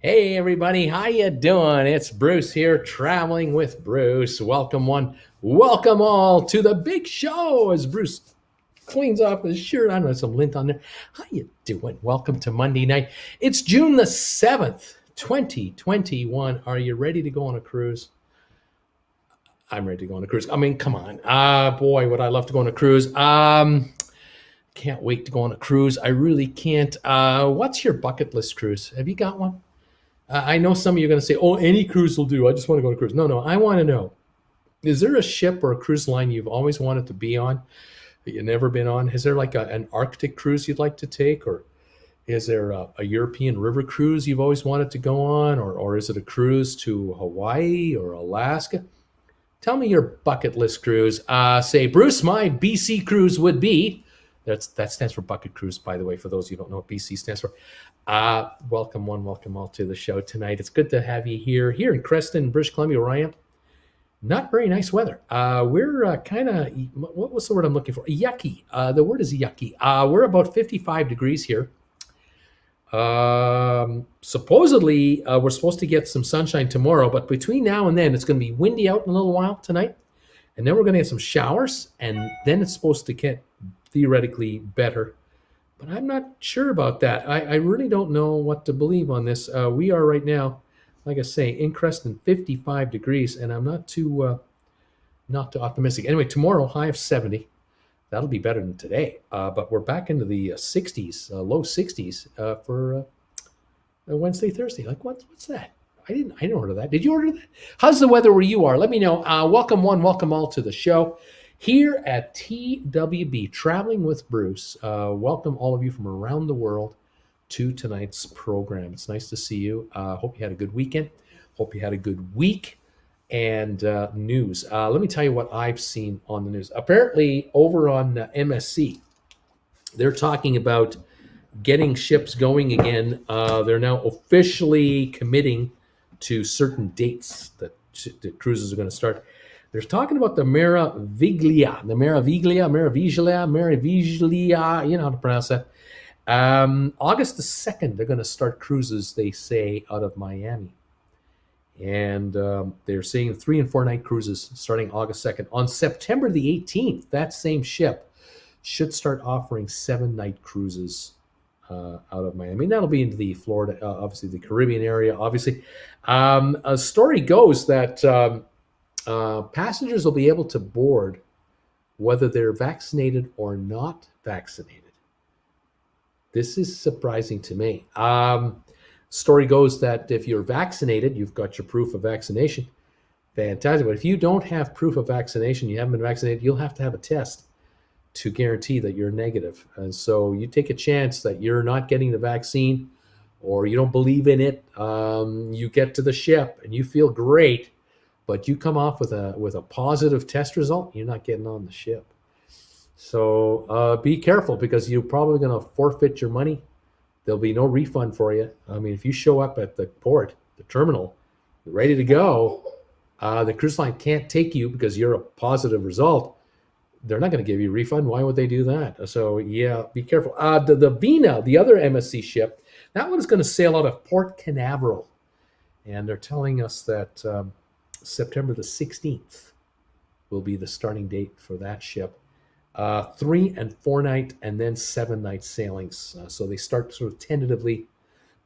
Hey everybody, how you doing? It's Bruce here, traveling with Bruce. Welcome one, welcome all to the big show as Bruce cleans off his shirt. I know some lint on there. How you doing? Welcome to Monday night. It's June the 7th, 2021. Are you ready to go on a cruise? I'm ready to go on a cruise. I mean, come on. Boy, would I love to go on a cruise. Can't wait to go on a cruise. I really can't. What's your bucket list cruise? Have you got one? I know some of you are going to say, "Oh, any cruise will do. I just want to go on a cruise." No, I want to know: is there a ship or a cruise line you've always wanted to be on that you've never been on? Is there like an Arctic cruise you'd like to take, or is there a European river cruise you've always wanted to go on, or is it a cruise to Hawaii or Alaska? Tell me your bucket list cruise. Say, Bruce, my BC cruise would be. That stands for bucket cruise, by the way, for those of you who don't know what BC stands for. Welcome one, welcome all to the show tonight. It's good to have you here in Creston, British Columbia, where I am. Not very nice weather. We're kind of, what was the word I'm looking for? Yucky. The word is yucky. We're about 55 degrees here. Supposedly, we're supposed to get some sunshine tomorrow, but between now and then, it's going to be windy out in a little while tonight. And then we're going to get some showers, and then it's supposed to get theoretically better. But I'm not sure about that. I really don't know what to believe on this. We are right now, like I say, in Creston, 55 degrees, and I'm not too optimistic. Anyway, tomorrow, high of 70. That'll be better than today. But we're back into the 60s, low 60s for Wednesday, Thursday. Like, what's that? I didn't order that. Did you order that? How's the weather where you are? Let me know. Welcome one, welcome all to the show here at TWB, Traveling with Bruce. Welcome all of you from around the world to tonight's program. It's nice to see you. Hope you had a good weekend. Hope you had a good week. And news. Let me tell you what I've seen on the news. Apparently, over on MSC, they're talking about getting ships going again. They're now officially committing to certain dates that the cruises are going to start. They're talking about the Meraviglia, you know how to pronounce that. August the 2nd, they're going to start cruises, they say, out of Miami. And they're saying 3 and 4 night cruises starting August 2nd. On September the 18th, that same ship should start offering 7-night cruises out of Miami. And that'll be into the Florida, obviously the Caribbean area, obviously. A story goes that passengers will be able to board whether they're vaccinated or not vaccinated. This is surprising to me. Story goes that if you're vaccinated, you've got your proof of vaccination. Fantastic. But if you don't have proof of vaccination, you haven't been vaccinated, you'll have to have a test to guarantee that you're negative. And so you take a chance that you're not getting the vaccine or you don't believe in it. You get to the ship and you feel great, but you come off with a positive test result, you're not getting on the ship. So be careful because you're probably going to forfeit your money. There'll be no refund for you. I mean, if you show up at the port, the terminal, ready to go, the cruise line can't take you because you're a positive result. They're not going to give you a refund. Why would they do that? So, yeah, be careful. The Vina, the other MSC ship, that one's going to sail out of Port Canaveral. And they're telling us that September the 16th will be the starting date for that ship. 3 and 4 night and then 7 night sailings. So they start sort of tentatively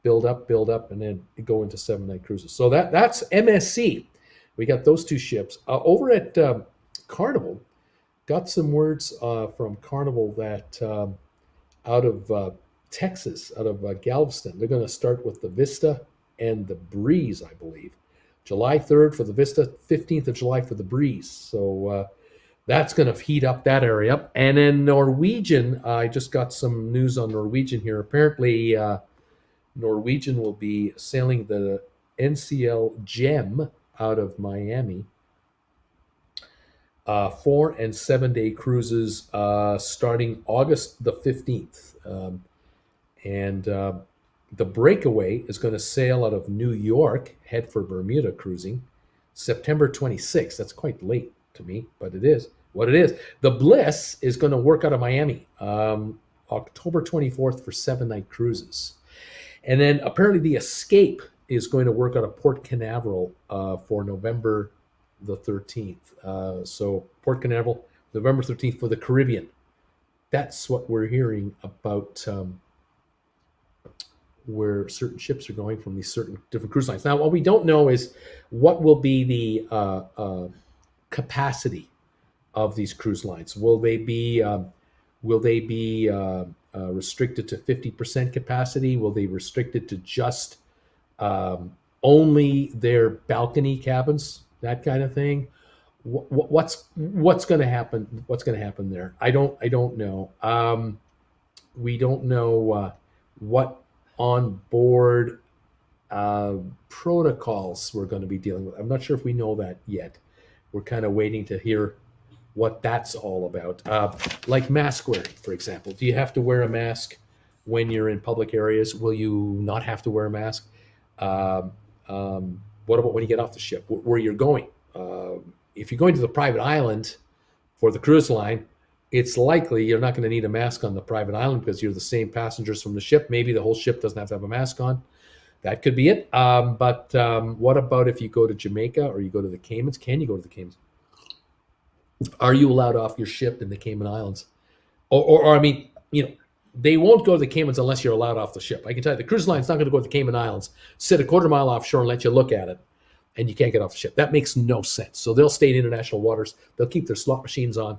build up, and then go into 7 night cruises. So that's MSC. We got those two ships. Over at Carnival, got some words from Carnival that out of Texas, out of Galveston, they're going to start with the Vista and the Breeze, I believe. July 3rd for the Vista, 15th of July for the Breeze. So that's going to heat up that area. And then Norwegian, I just got some news on Norwegian here. Apparently, Norwegian will be sailing the NCL Gem out of Miami. 4 and 7 day cruises starting August the 15th. The Breakaway is going to sail out of New York, head for Bermuda cruising, September 26th. That's quite late to me, but it is what it is. The Bliss is going to work out of Miami, October 24th for 7 night cruises. And then apparently the Escape is going to work out of Port Canaveral for November the 13th. So Port Canaveral, November 13th for the Caribbean. That's what we're hearing about where certain ships are going from these certain different cruise lines. Now, what we don't know is what will be the capacity of these cruise lines. Will they be restricted to 50% capacity? Will they restrict it to just only their balcony cabins, that kind of thing? What's going to happen? What's going to happen there? I don't know. We don't know what onboard protocols we're going to be dealing with. I'm not sure if we know that yet. We're kind of waiting to hear what that's all about. Like mask wearing, for example. Do you have to wear a mask when you're in public areas? Will you not have to wear a mask? What about when you get off the ship, where you're going? If you're going to the private island for the cruise line, it's likely you're not going to need a mask on the private island because you're the same passengers from the ship. Maybe the whole ship doesn't have to have a mask on. That could be it. But what about if you go to Jamaica or you go to the Caymans? Can you go to the Caymans? Are you allowed off your ship in the Cayman Islands? Or I mean, they won't go to the Caymans unless you're allowed off the ship. I can tell you, the cruise line's not going to go to the Cayman Islands, sit a quarter mile offshore and let you look at it, and you can't get off the ship. That makes no sense. So they'll stay in international waters. They'll keep their slot machines on,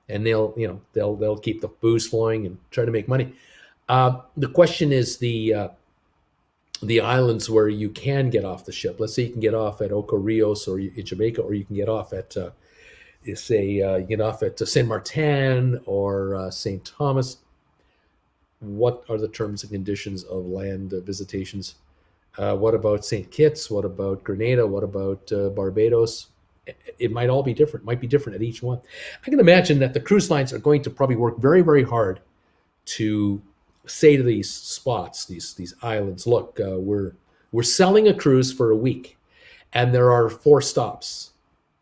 and they'll keep the booze flowing and try to make money. The question is the islands where you can get off the ship. Let's say you can get off at Ocho Rios or in Jamaica, or you can get off at you get off at Saint Martin or St. Thomas. What are the terms and conditions of land visitations? What about St. Kitts? What about Grenada? What about Barbados? It might all be different. It might be different at each one. I can imagine that the cruise lines are going to probably work very, very hard to say to these spots, these islands, look, we're selling a cruise for a week, and there are 4 stops,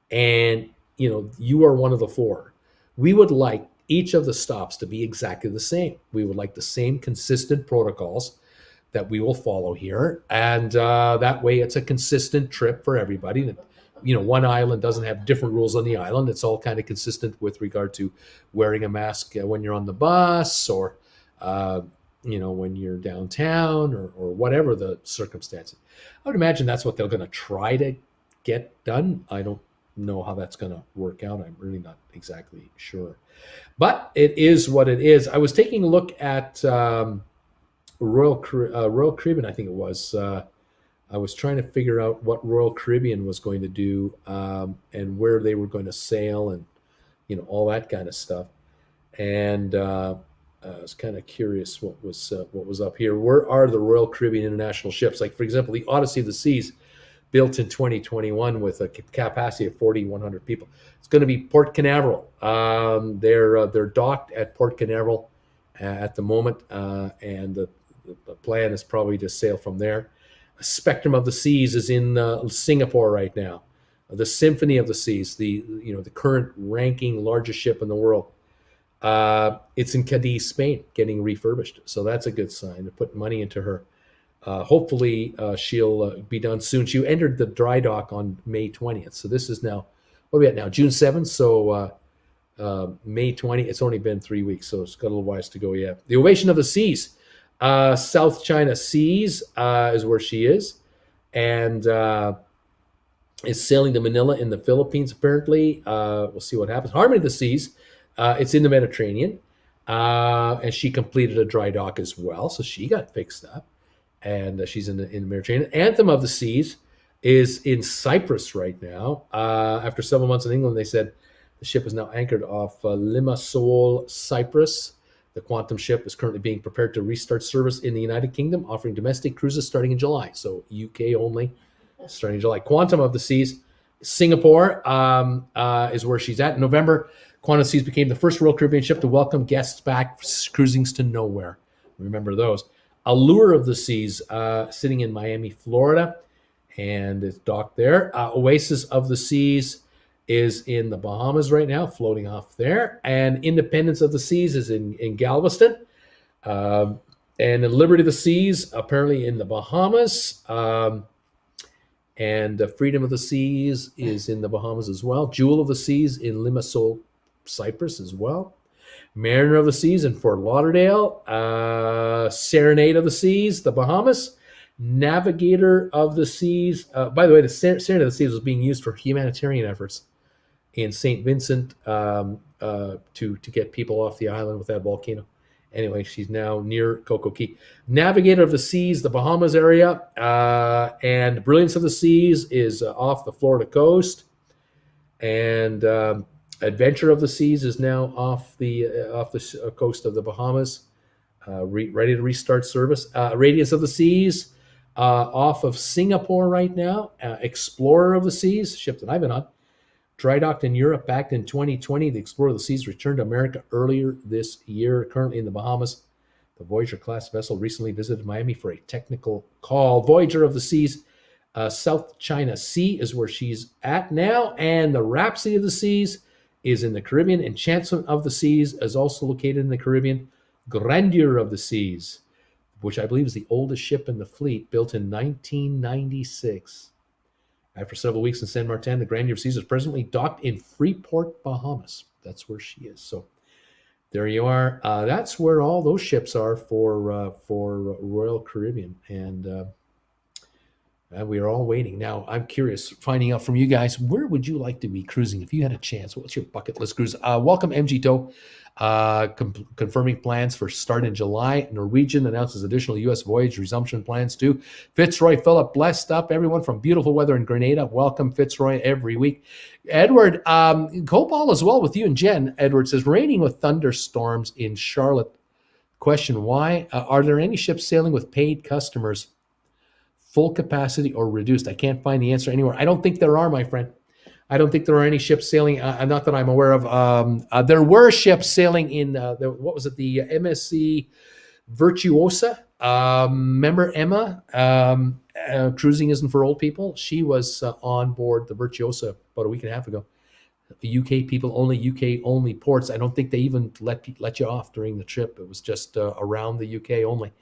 and you are one of the 4. We would like each of the stops to be exactly the same. We would like the same consistent protocols that we will follow here, and that way it's a consistent trip for everybody. One island doesn't have different rules on the island. It's all kind of consistent with regard to wearing a mask when you're on the bus, or when you're downtown, or whatever the circumstances. I would imagine that's what they're going to try to get done. I don't know how that's going to work out. I'm really not exactly sure, but it is what it is. I was taking a look at Royal Caribbean, I think it was. I was trying to figure out what Royal Caribbean was going to do, and where they were going to sail, and all that kind of stuff. And I was kind of curious what was up here. Where are the Royal Caribbean international ships? Like, for example, the Odyssey of the Seas, built in 2021 with a capacity of 4,100 people. It's going to be Port Canaveral. They're docked at Port Canaveral at the moment, and the plan is probably to sail from there. Spectrum of the Seas is in Singapore right now. The Symphony of the Seas, the current ranking largest ship in the world, it's in Cadiz, Spain, getting refurbished. So that's a good sign. They're putting money into her. Hopefully she'll be done soon. She entered the dry dock on May 20th. So this is now, what are we at now? June 7th. So May 20th. It's only been 3 weeks, so it's got a little ways to go yet. The Ovation of the Seas, South China Seas is where she is, and is sailing to Manila in the Philippines, apparently. We'll see what happens. Harmony of the Seas, it's in the Mediterranean, and she completed a dry dock as well, so she got fixed up. And she's in the Mediterranean. Anthem of the Seas is in Cyprus right now. After several months in England, they said the ship is now anchored off Limassol, Cyprus. The Quantum ship is currently being prepared to restart service in the United Kingdom, offering domestic cruises starting in July. So UK only, starting in July. Quantum of the Seas, Singapore is where she's at. In November, Quantum of the Seas became the first Royal Caribbean ship to welcome guests back, cruisings to nowhere. Remember those. Allure of the Seas, sitting in Miami, Florida, and it's docked there. Oasis of the Seas is in the Bahamas right now, floating off there. And Independence of the Seas is in Galveston. And then Liberty of the Seas, apparently in the Bahamas. And Freedom of the Seas is in the Bahamas as well. Jewel of the Seas in Limassol, Cyprus as well. Mariner of the Seas in Fort Lauderdale. Serenade of the Seas, the Bahamas. Navigator of the Seas. By the way, the Serenade of the Seas was being used for humanitarian efforts in St. Vincent to get people off the island with that volcano. Anyway, she's now near Coco Key. Navigator of the Seas, the Bahamas area, and Brilliance of the Seas is off the Florida coast, and Adventure of the Seas is now off the coast of the Bahamas, ready to restart service. Radiance of the Seas off of Singapore right now. Explorer of the Seas, ship that I've been on, dry docked in Europe back in 2020. The Explorer of the Seas returned to America earlier this year, currently in the Bahamas. The Voyager-class vessel recently visited Miami for a technical call. Voyager of the Seas, South China Sea is where she's at now, and the Rhapsody of the Seas is in the Caribbean. Enchantment of the Seas is also located in the Caribbean. Grandeur of the Seas, which I believe is the oldest ship in the fleet, built in 1996. After several weeks in San Martin, the Grandeur of Seas is presently docked in Freeport, Bahamas. That's where she is. So there you are. That's where all those ships are for Royal Caribbean. And we are all waiting. Now, I'm curious, finding out from you guys, where would you like to be cruising if you had a chance? What's your bucket list cruise? Welcome, MG Tow. Confirming plans for start in July. Norwegian announces additional U.S. voyage resumption plans too. Fitzroy Phillip, blessed up everyone from beautiful weather in Grenada. Welcome, Fitzroy, every week. Edward, Cobalt as well with you and Jen. Edward says, raining with thunderstorms in Charlotte. Question, why? Are there any ships sailing with paid customers, full capacity or reduced? I can't find the answer anywhere. I don't think there are, my friend. I don't think there are any ships sailing, not that I'm aware of. There were ships sailing in, what was it, the MSC Virtuosa. Remember Emma? Cruising isn't for old people. She was on board the Virtuosa about a week and a half ago. UK people only, UK only ports. I don't think they even let you off during the trip. It was just around the UK only.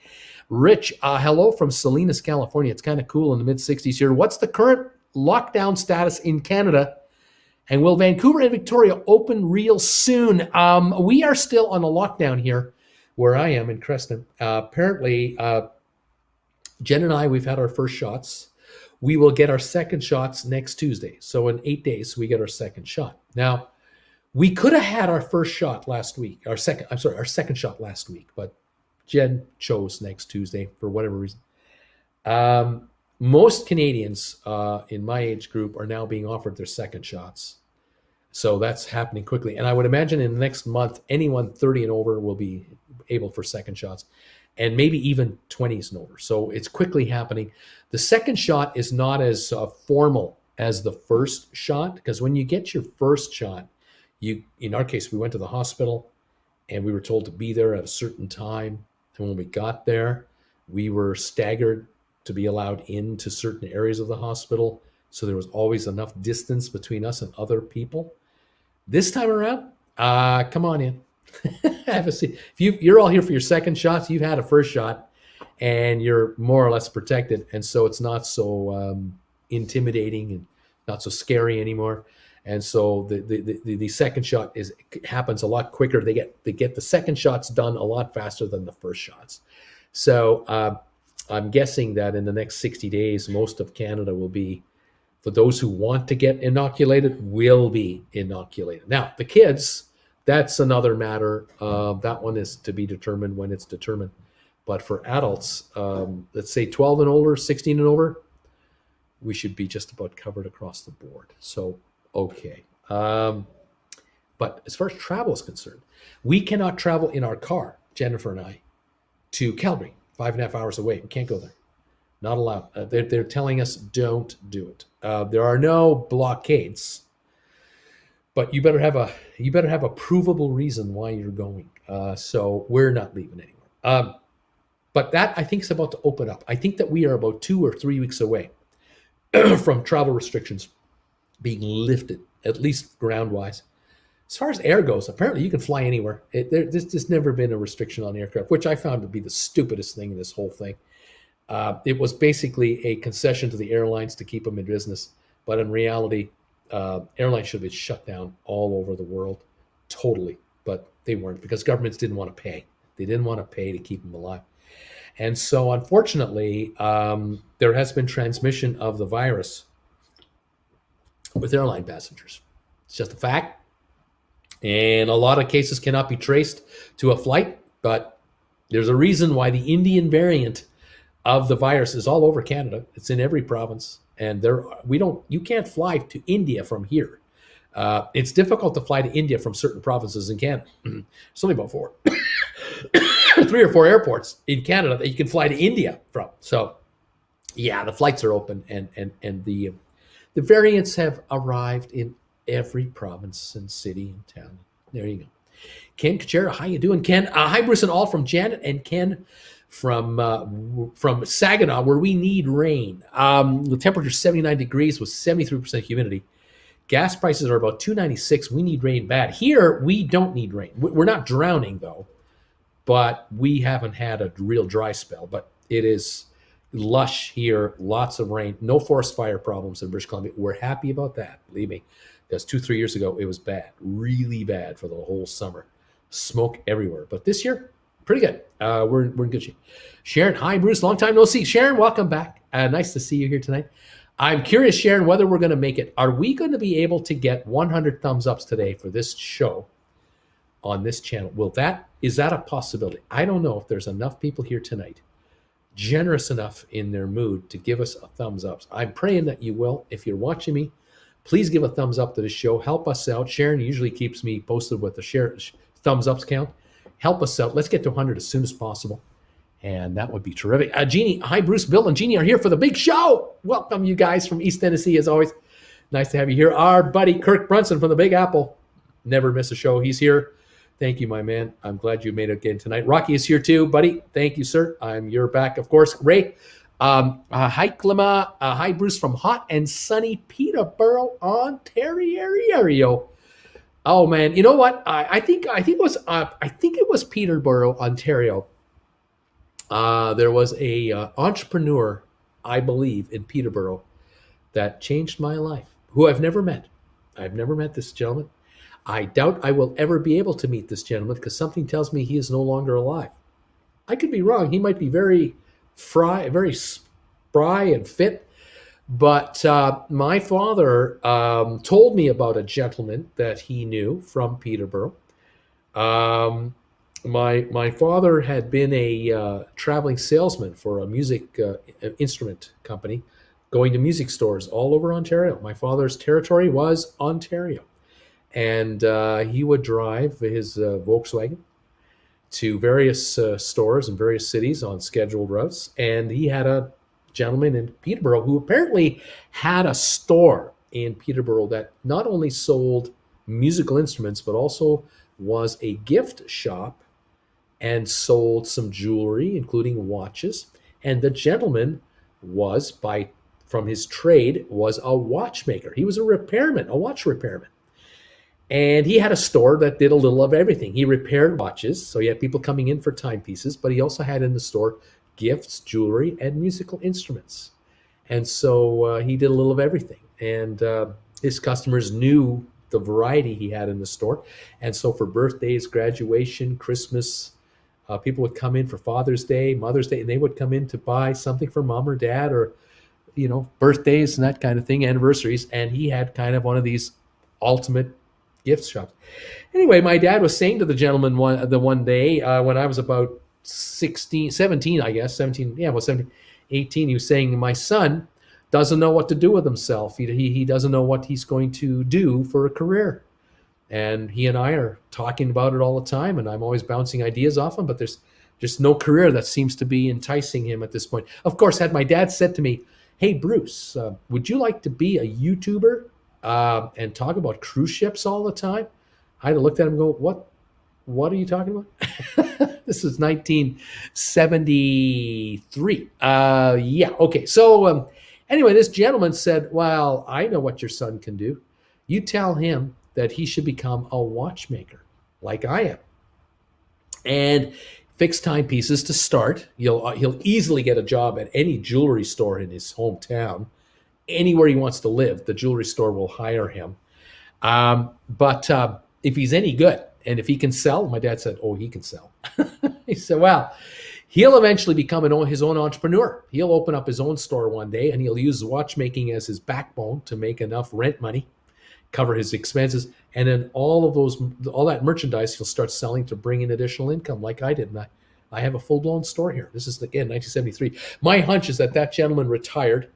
Rich, hello from Salinas, California. It's kind of cool in the mid-60s here. What's the current lockdown status in Canada? And will Vancouver and Victoria open real soon? We are still on a lockdown here where I am in Creston. Apparently, Jen and I, we've had our first shots. We will get our second shots next Tuesday. So in 8 days, we get our second shot. Now, we could have had our first shot last week, our second shot last week, but Jen chose next Tuesday for whatever reason. Most Canadians in my age group are now being offered their second shots. So that's happening quickly. And I would imagine in the next month, anyone 30 and over will be able for second shots, and maybe even 20s and over. So it's quickly happening. The second shot is not as formal as the first shot, because when you get your first shot, in our case, we went to the hospital and we were told to be there at a certain time. And when we got there, we were staggered to be allowed into certain areas of the hospital. So there was always enough distance between us and other people. This time around, come on in. Have a seat. If you're all here for your second shots, you've had a first shot, and you're more or less protected. And so it's not so intimidating and not so scary anymore. And so the second shot happens a lot quicker. They get the second shots done a lot faster than the first shots. So I'm guessing that in the next 60 days, most of Canada will be, for those who want to get inoculated, will be inoculated. Now, the kids, that's another matter. That one is to be determined when it's determined. But for adults, let's say 12 and older, 16 and over, we should be just about covered across the board. So, okay. But as far as travel is concerned, we cannot travel in our car, Jennifer and I, to Calgary, 5.5 hours away. We can't go there. Not allowed. They're telling us don't do it. There are no blockades, but you better have a provable reason why you're going. So we're not leaving anymore. But that, I think, is about to open up. I think that we are about 2 or 3 weeks away from travel restrictions being lifted, at least ground-wise. As far as air goes, apparently you can fly anywhere. There's never been a restriction on aircraft, which I found to be the stupidest thing in this whole thing. It was basically a concession to the airlines to keep them in business. But in reality, airlines should have been shut down all over the world, totally. But they weren't because governments didn't want to pay. They didn't want to pay to keep them alive. And so, unfortunately, there has been transmission of the virus with airline passengers. It's just a fact. And a lot of cases cannot be traced to a flight, but there's a reason why the Indian variant of the virus is all over Canada. It's in every province. And you can't fly to India from here. It's difficult to fly to India from certain provinces in Canada. It's only about 3 or 4 airports in Canada that you can fly to India from. So, yeah, the flights are open, and the variants have arrived in every province and city and town. There you go. Ken Kachera, how you doing, Ken? Hi, Bruce and all, from Janet and Ken from Saginaw, where we need rain. The temperature 79 degrees with 73% humidity. Gas prices are about $2.96. We need rain bad. Here, we don't need rain. We're not drowning, though, but we haven't had a real dry spell. But it is lush here, lots of rain, no forest fire problems in British Columbia. We're happy about that, believe me. Because 2-3 years ago, it was bad, really bad for the whole summer. Smoke everywhere. But this year, pretty good. We're in good shape. Sharon, hi, Bruce. Long time no see. Sharon, welcome back. Nice to see you here tonight. I'm curious, Sharon, whether we're going to make it. Are we going to be able to get 100 thumbs ups today for this show on this channel? Is that a possibility? I don't know if there's enough people here tonight generous enough in their mood to give us a thumbs up. I'm praying that you will. If you're watching me, please give a thumbs up to the show. Help us out. Sharon usually keeps me posted with the thumbs ups count. Help us out. Let's get to 100 as soon as possible. And that would be terrific. Jeannie, hi, Bruce, Bill, and Jeannie are here for the big show. Welcome, you guys from East Tennessee, as always. Nice to have you here. Our buddy Kirk Brunson from the Big Apple. Never miss a show. He's here. Thank you, my man. I'm glad you made it again tonight. Rocky is here too, buddy. Thank you, sir. You're back, of course. Ray, hi, Clema. Hi, Bruce, from hot and sunny Peterborough, Ontario. Oh man, you know what? I think it was Peterborough, Ontario. There was a entrepreneur, I believe, in Peterborough that changed my life, who I've never met. I've never met this gentleman. I doubt I will ever be able to meet this gentleman because something tells me he is no longer alive. I could be wrong. He might be very spry and fit. But my father told me about a gentleman that he knew from Peterborough. My father had been a traveling salesman for a music instrument company, going to music stores all over Ontario. My father's territory was Ontario. And he would drive his Volkswagen to various stores in various cities on scheduled routes. And he had a gentleman in Peterborough who apparently had a store in Peterborough that not only sold musical instruments, but also was a gift shop and sold some jewelry, including watches. And the gentleman from his trade, was a watchmaker. He was a watch repairman. And he had a store that did a little of everything. He repaired watches, so he had people coming in for timepieces, but he also had in the store gifts, jewelry, and musical instruments. And so he did a little of everything. And his customers knew the variety he had in the store. And so for birthdays, graduation, Christmas, people would come in for Father's Day, Mother's Day, and they would come in to buy something for mom or dad or, birthdays and that kind of thing, anniversaries. And he had kind of one of these ultimate gift shops. Anyway, my dad was saying to the gentleman one day when I was about 17, I guess, 17, 18, he was saying, my son doesn't know what to do with himself. He doesn't know what he's going to do for a career. And he and I are talking about it all the time, and I'm always bouncing ideas off him, but there's just no career that seems to be enticing him at this point. Of course, had my dad said to me, hey, Bruce, would you like to be a YouTuber and talk about cruise ships all the time? I'd have looked at him and go, what are you talking about? This is 1973. Okay. So anyway, this gentleman said, well, I know what your son can do. You tell him that he should become a watchmaker like I am. And fixed timepieces to start. He'll easily get a job at any jewelry store in his hometown. Anywhere he wants to live, the jewelry store will hire him. But if he's any good and if he can sell, my dad said, oh, he can sell. He said, well, he'll eventually become his own entrepreneur. He'll open up his own store one day and he'll use watchmaking as his backbone to make enough rent money, cover his expenses, and then all that merchandise he'll start selling to bring in additional income like I did. And I have a full-blown store here. This is, again, 1973. My hunch is that gentleman retired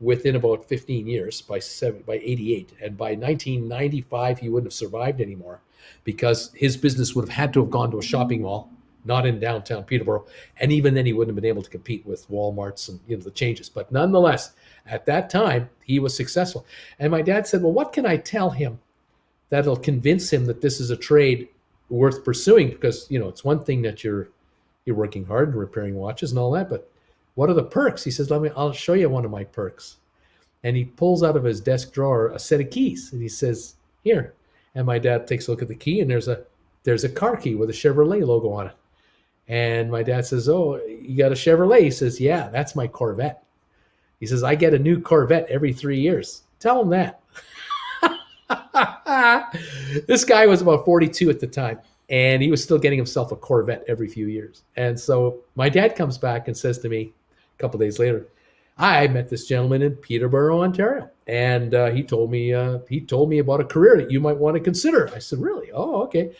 within about 15 years by 88. And by 1995, he wouldn't have survived anymore because his business would have had to have gone to a shopping mall, not in downtown Peterborough. And even then, he wouldn't have been able to compete with Walmarts and the changes. But nonetheless, at that time, he was successful. And my dad said, well, what can I tell him that'll convince him that this is a trade worth pursuing? Because, it's one thing that you're working hard and repairing watches and all that, but what are the perks? He says, I'll show you one of my perks. And he pulls out of his desk drawer a set of keys. And he says, here. And my dad takes a look at the key, and there's a car key with a Chevrolet logo on it. And my dad says, oh, you got a Chevrolet? He says, yeah, that's my Corvette. He says, I get a new Corvette every 3 years. Tell him that. This guy was about 42 at the time, and he was still getting himself a Corvette every few years. And so my dad comes back and says to me a couple of days later, I met this gentleman in Peterborough, Ontario, and he told me about a career that you might want to consider. I said, really? Oh, okay.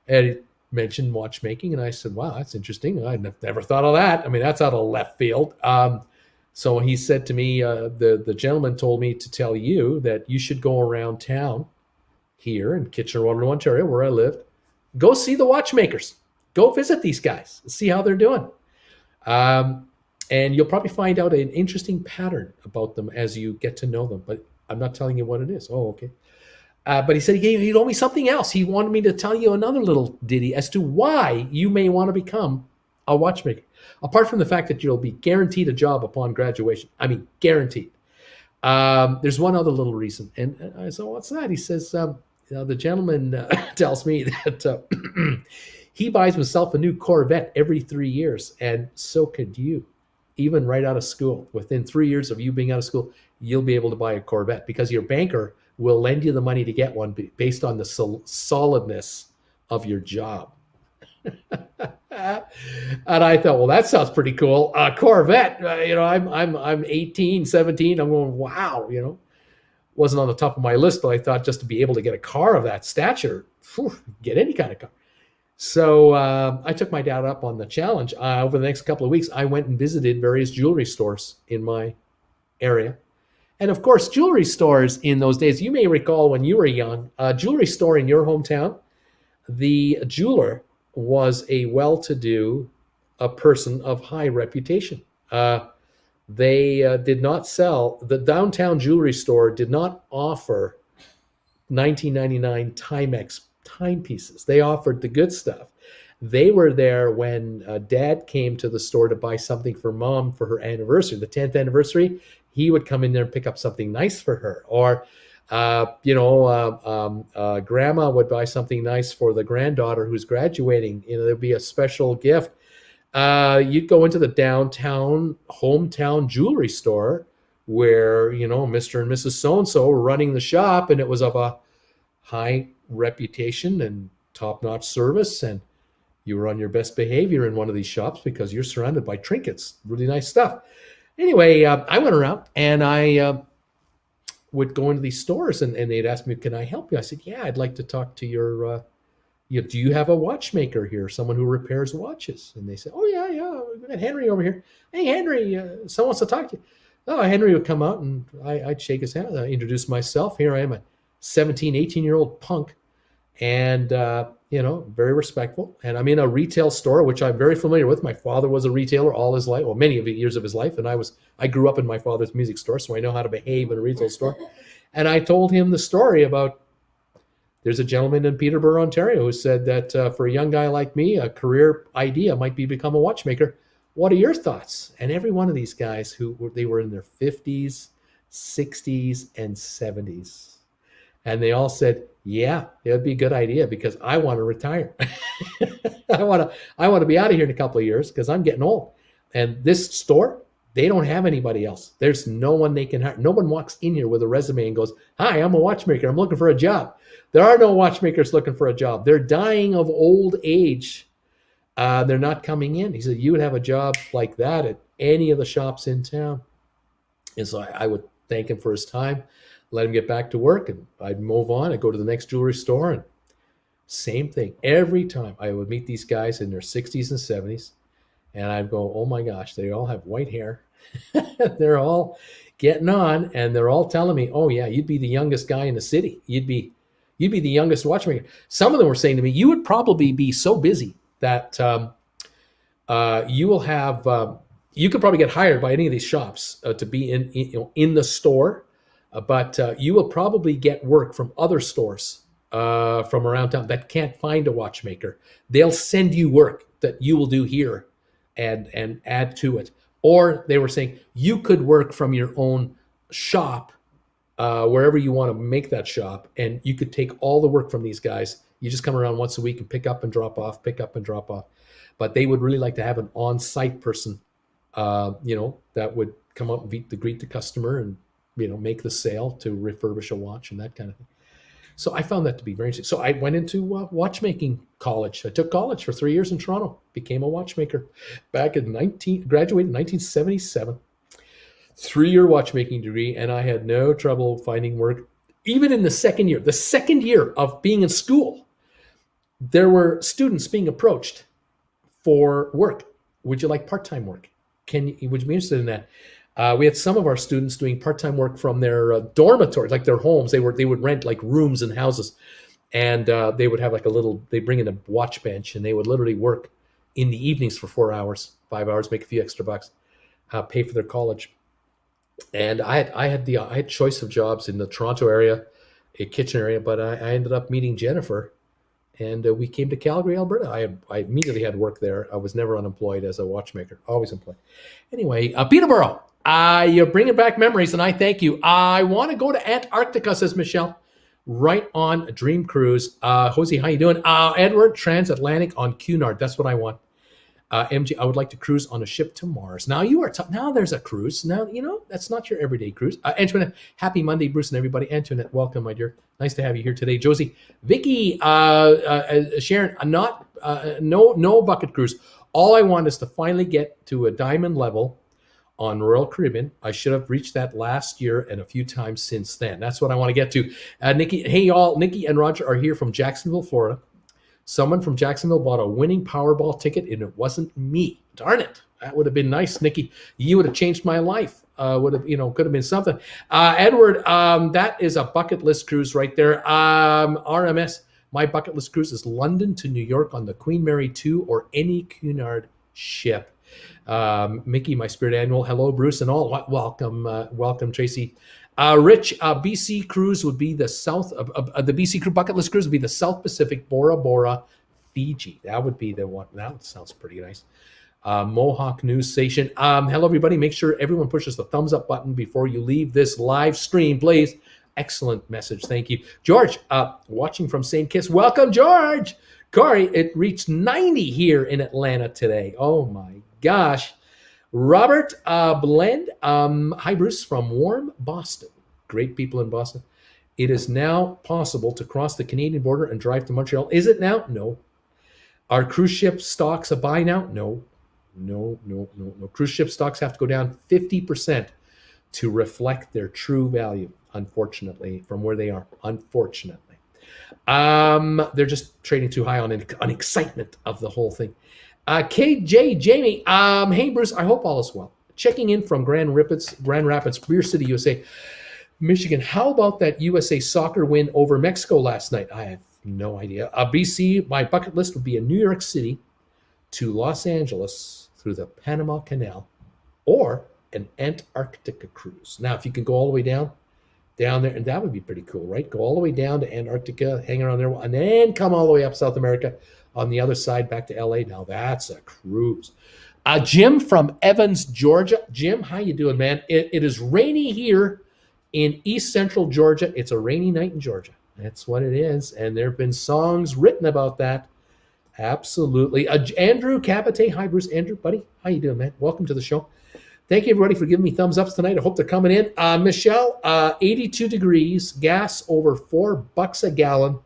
And he mentioned watchmaking, and I said, wow, that's interesting. I'd never thought of that. I mean, that's out of left field. So he said to me, the gentleman told me to tell you that you should go around town here in Kitchener-Waterloo, Ontario, where I lived. Go see the watchmakers. Go visit these guys. See how they're doing. And you'll probably find out an interesting pattern about them as you get to know them. But I'm not telling you what it is. Oh, okay. But he said he told me something else. He wanted me to tell you another little ditty as to why you may want to become a watchmaker. Apart from the fact that you'll be guaranteed a job upon graduation. I mean, guaranteed. There's one other little reason. And I said, what's that? He says, the gentleman tells me that he buys himself a new Corvette every 3 years. And so could you. Even right out of school. Within 3 years of you being out of school, you'll be able to buy a Corvette because your banker will lend you the money to get one based on the solidness of your job. And I thought, well, that sounds pretty cool. Corvette, I'm 18, 17. I'm going, wow, wasn't on the top of my list, but I thought just to be able to get a car of that stature, get any kind of car. So I took my dad up on the challenge. Over the next couple of weeks, I went and visited various jewelry stores in my area. And of course, jewelry stores in those days, you may recall when you were young, a jewelry store in your hometown, the jeweler was a well-to-do person of high reputation. They did not sell, the downtown jewelry store did not offer 1999 Timex timepieces. They offered the good stuff. They were there when Dad came to the store to buy something for Mom for her anniversary, the 10th anniversary. He would come in there and pick up something nice for her. Or, Grandma would buy something nice for the granddaughter who's graduating. There'd be a special gift. You'd go into the downtown hometown jewelry store where, Mr. and Mrs. So-and-so were running the shop, and it was of a high reputation and top-notch service, and you were on your best behavior in one of these shops because you're surrounded by trinkets, really nice stuff. Anyway, I went around and I would go into these stores and they'd ask me, can I help you? I said, yeah, I'd like to talk to your, do you have a watchmaker here, someone who repairs watches? And they said, oh, yeah, we got Henry over here. Hey, Henry, someone wants to talk to you. Oh, Henry would come out and I'd shake his hand. I'd introduce myself. Here I am, a 17, 18-year-old punk. And, very respectful. And I'm in a retail store, which I'm very familiar with. My father was a retailer all his life, well, many of the years of his life. And I grew up in my father's music store, so I know how to behave in a retail store. And I told him the story about, there's a gentleman in Peterborough, Ontario, who said that for a young guy like me, a career idea might be become a watchmaker. What are your thoughts? And every one of these guys they were in their 50s, 60s, and 70s. And they all said, yeah, it would be a good idea because I want to retire. I want to be out of here in a couple of years because I'm getting old. And this store, they don't have anybody else. There's no one they can hire. No one walks in here with a resume and goes, hi, I'm a watchmaker. I'm looking for a job. There are no watchmakers looking for a job. They're dying of old age. They're not coming in. He said, you would have a job like that at any of the shops in town. And so I would thank him for his time, let him get back to work, and I'd move on. I'd go to the next jewelry store, and same thing. Every time I would meet these guys in their 60s and 70s, and I'd go, oh my gosh, they all have white hair. They're all getting on, and they're all telling me, oh yeah, you'd be the youngest guy in the city. You'd be the youngest watchmaker. Some of them were saying to me, you would probably be so busy that you will have, you could probably get hired by any of these shops to be in the store, but you will probably get work from other stores from around town that can't find a watchmaker. They'll send you work that you will do here and add to it. Or they were saying you could work from your own shop, wherever you want to make that shop, and you could take all the work from these guys. You just come around once a week and pick up and drop off, pick up and drop off. But they would really like to have an on-site person, that would come up and greet the customer and, make the sale to refurbish a watch and that kind of thing. So I found that to be very interesting. So I went into watchmaking college. I took college for 3 years in Toronto, became a watchmaker graduated in 1977, 3-year watchmaking degree, and I had no trouble finding work. Even in the second year of being in school, there were students being approached for work. Would you like part-time work? Would you be interested in that? We had some of our students doing part-time work from their dormitories, like their homes. They would rent like rooms and houses, and they would have like they bring in a watch bench, and they would literally work in the evenings for 4 hours, 5 hours, make a few extra bucks, pay for their college. And I had choice of jobs in the Toronto area, a Kitchener area, but I ended up meeting Jennifer, and we came to Calgary, Alberta. I immediately had work there. I was never unemployed as a watchmaker, always employed. Anyway, Peterborough. You're bringing back memories, and I thank you. I want to go to Antarctica, says Michelle, right on a dream cruise. Jose, how you doing? Edward, transatlantic on Cunard. That's what I want. MG, I would like to cruise on a ship to Mars. Now now there's a cruise. Now, that's not your everyday cruise. Antoinette, happy Monday, Bruce and everybody. Antoinette, welcome, my dear. Nice to have you here today. Josie, Vicky, Sharon, no bucket cruise. All I want is to finally get to a diamond level on Royal Caribbean. I should have reached that last year and a few times since then. That's what I want to get to. Nikki, hey y'all, Nikki and Roger are here from Jacksonville, Florida. Someone from Jacksonville bought a winning Powerball ticket, and it wasn't me. Darn it. That would have been nice, Nikki. You would have changed my life. Could have been something. Edward, that is a bucket list cruise right there. RMS, my bucket list cruise is London to New York on the Queen Mary 2 or any Cunard ship. Mickey, my spirit animal. Hello, Bruce and all. Welcome, Tracy. Rich, BC cruise would be the south of the BC cruise bucket list cruise would be the South Pacific, Bora Bora, Fiji. That would be the one. That sounds pretty nice. Mohawk News Station. Hello, everybody. Make sure everyone pushes the thumbs up button before you leave this live stream, please. Excellent message. Thank you. George, watching from St. Kitts. Welcome, George. Corey, it reached 90 here in Atlanta today. Oh, my gosh. Robert Blend. Hi, Bruce, from warm Boston. Great people in Boston. It is now possible to cross the Canadian border and drive to Montreal. Is it now? No. Are cruise ship stocks a buy now? No. Cruise ship stocks have to go down 50% to reflect their true value, unfortunately, from where they are. Unfortunately. They're just trading too high on excitement of the whole thing. KJ Jamie, hey Bruce, I hope all is well. Checking in from Grand Rapids, Beer City, USA, Michigan. How about that USA soccer win over Mexico last night? I have no idea. BC, my bucket list would be a New York City to Los Angeles through the Panama Canal, or an Antarctica cruise. Now, if you can go all the way down there, and that would be pretty cool, right? Go all the way down to Antarctica, hang around there, and then come all the way up South America on the other side back to LA. Now that's a cruise. Jim from Evans, Georgia. Jim, how you doing, man? It is rainy here in East Central Georgia. It's a rainy night in Georgia. That's what it is. And there have been songs written about that. Absolutely. Andrew Cabate. Hi, Bruce. Andrew, buddy. How you doing, man? Welcome to the show. Thank you, everybody, for giving me thumbs ups tonight. I hope they're coming in. Michelle, 82 degrees, gas over $4 a gallon,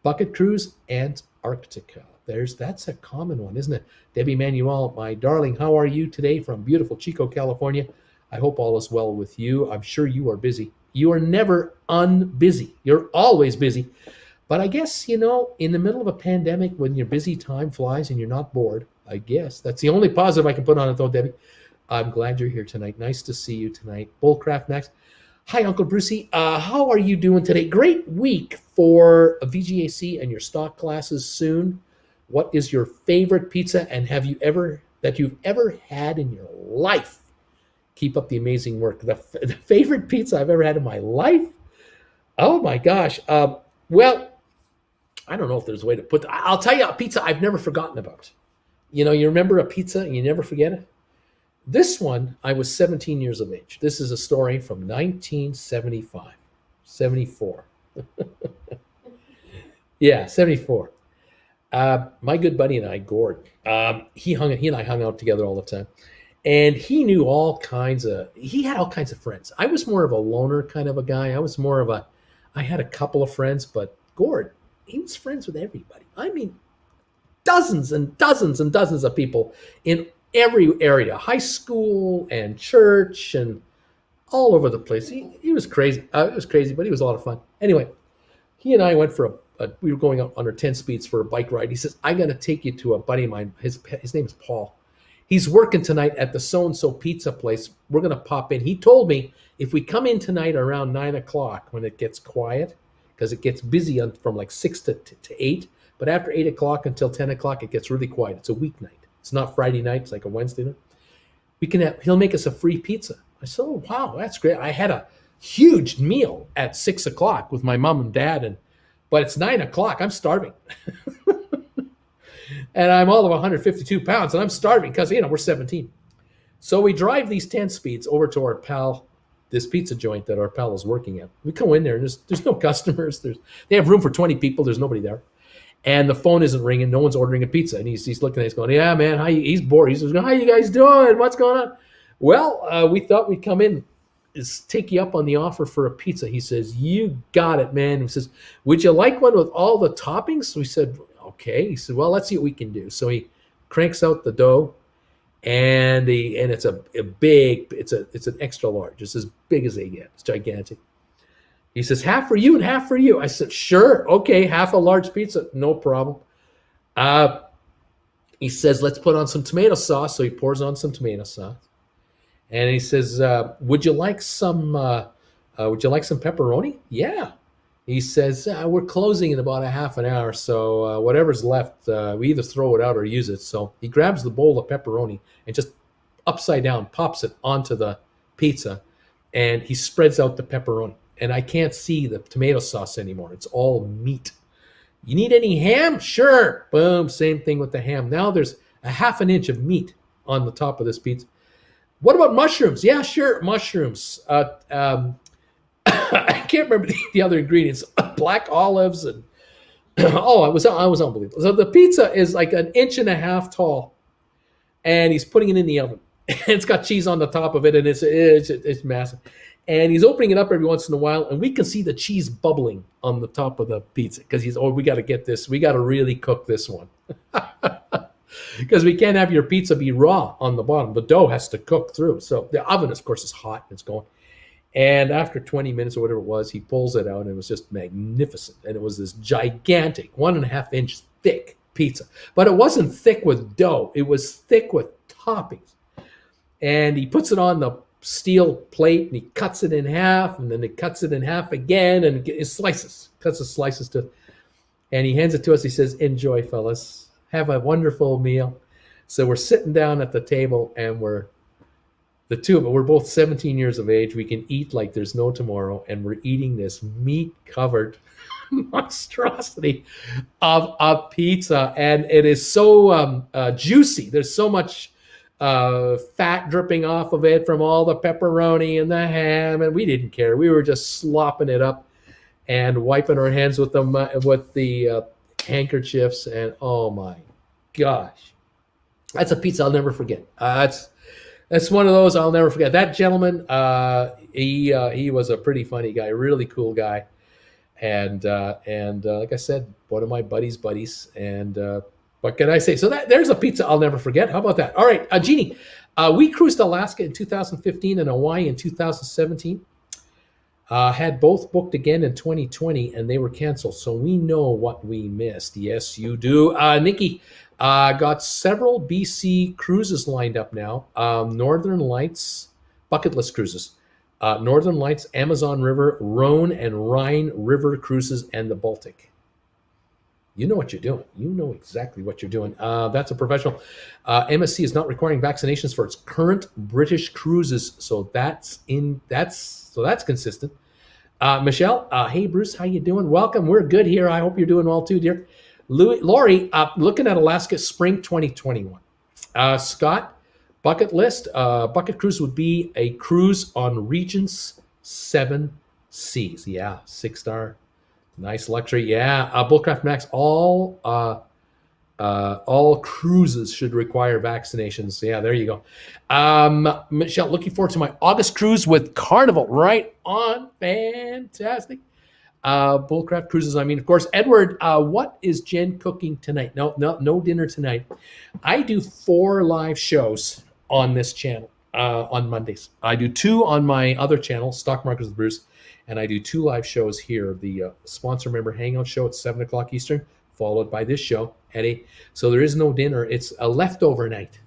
bucket cruise, Antarctica. That's a common one, isn't it? Debbie Manuel, my darling, how are you today from beautiful Chico, California? I hope all is well with you. I'm sure you are busy. You are never unbusy. You're always busy. But I guess, in the middle of a pandemic, when your busy time flies and you're not bored, I guess that's the only positive I can put on it, though, Debbie. I'm glad you're here tonight. Nice to see you tonight. Bullcraft Max. Hi, Uncle Brucey. How are you doing today? Great week for a VGAC and your stock classes soon. What is your favorite pizza and you've ever had in your life? Keep up the amazing work. The favorite pizza I've ever had in my life? Oh my gosh. Well, I don't know if there's a way to put that. I'll tell you a pizza I've never forgotten about. You remember a pizza and you never forget it? This one, I was 17 years of age. This is a story from 1975, 74. Yeah, 74. My good buddy and I, Gord, he and I hung out together all the time. And he had all kinds of friends. I was more of a loner kind of a guy. I had a couple of friends, but Gord, he was friends with everybody. I mean, dozens and dozens and dozens of people in every area, high school and church and all over the place. He was crazy. It was crazy, but he was a lot of fun. Anyway, he and I went for we were going up under 10 speeds for a bike ride. He says, I got to take you to a buddy of mine. His name is Paul. He's working tonight at the so-and-so pizza place. We're going to pop in. He told me if we come in tonight around 9 o'clock when it gets quiet, because it gets busy from like 6 to 8, but after 8 o'clock until 10 o'clock, it gets really quiet. It's a weeknight. It's not Friday night. It's like a Wednesday night. He'll make us a free pizza. I said, oh, wow, that's great. I had a huge meal at 6 o'clock with my mom and dad, but it's 9 o'clock. I'm starving. And I'm all of 152 pounds, and I'm starving because, we're 17. So we drive these 10 speeds over to our pal, this pizza joint that our pal is working at. We go in there, and there's no customers. They have room for 20 people. There's nobody there. And the phone isn't ringing. No one's ordering a pizza. And he's looking at us going, yeah, man, he's bored. He's going, how you guys doing? What's going on? Well, we thought we'd come in, take you up on the offer for a pizza. He says, you got it, man. He says, would you like one with all the toppings? We said, okay. He said, well, let's see what we can do. So he cranks out the dough, and it's it's an extra large. It's as big as they get. It's gigantic. He says, half for you and half for you. I said, sure. Okay, half a large pizza. No problem. He says, let's put on some tomato sauce. So he pours on some tomato sauce. And he says, would you like some pepperoni? Yeah. He says, we're closing in about a half an hour. So whatever's left, we either throw it out or use it. So he grabs the bowl of pepperoni and just upside down pops it onto the pizza. And he spreads out the pepperoni. And I can't see the tomato sauce anymore. It's all meat. You need any ham? Sure. Boom. Same thing with the ham. Now there's a half an inch of meat on the top of this pizza. What about mushrooms? Yeah, sure. Mushrooms. I can't remember the other ingredients. Black olives and I was unbelievable. So the pizza is like an inch and a half tall, and he's putting it in the oven. It's got cheese on the top of it, and it's massive. And he's opening it up every once in a while, and we can see the cheese bubbling on the top of the pizza because we got to get this. We got to really cook this one because we can't have your pizza be raw on the bottom. The dough has to cook through. So the oven, of course, is hot. It's going. And after 20 minutes or whatever it was, he pulls it out, and it was just magnificent. And it was this gigantic 1.5 inch thick pizza. But it wasn't thick with dough. It was thick with toppings. And he puts it on the steel plate, and he cuts it in half, and then he cuts it in half again, and cuts the slices to, and he hands it to us. He says, enjoy, fellas. Have a wonderful meal. So we're sitting down at the table, and we're both 17 years of age. We can eat like there's no tomorrow, and we're eating this meat-covered monstrosity of a pizza, and it is so juicy. There's so much fat dripping off of it from all the pepperoni and the ham, and we didn't care. We were just slopping it up, and wiping our hands with them with the handkerchiefs. And oh my gosh, that's a pizza I'll never forget. That's one of those I'll never forget. That gentleman, he was a pretty funny guy, really cool guy, and like I said, one of my buddies. And what can I say? So there's a pizza I'll never forget. How about that? All right, Jeannie, we cruised Alaska in 2015 and Hawaii in 2017. Had both booked again in 2020, and they were canceled. So we know what we missed. Yes, you do. Nikki, got several BC cruises lined up now. Northern Lights, bucket list cruises. Northern Lights, Amazon River, Rhone and Rhine River cruises, and the Baltic. You know what you're doing. You know exactly what you're doing. That's a professional. MSC is not requiring vaccinations for its current British cruises, so that's consistent. Michelle, hey Bruce, how you doing? Welcome. We're good here. I hope you're doing well too, dear. Lori, looking at Alaska Spring 2021. Scott, bucket list. Bucket cruise would be a cruise on Regent's 7 Seas. Yeah, 6-star. Nice luxury. Yeah, Bullcraft Max, all cruises should require vaccinations. Yeah, there you go. Michelle, looking forward to my August cruise with Carnival. Right on. Fantastic. Bullcraft cruises. I mean, of course, Edward, what is Jen cooking tonight? No dinner tonight. I do 4 live shows on this channel on Mondays. I do 2 on my other channel, Stock Markets with Bruce, and I do 2 live shows here. The sponsor member hangout show at 7 o'clock Eastern, followed by this show at 8. So there is no dinner. It's a leftover night.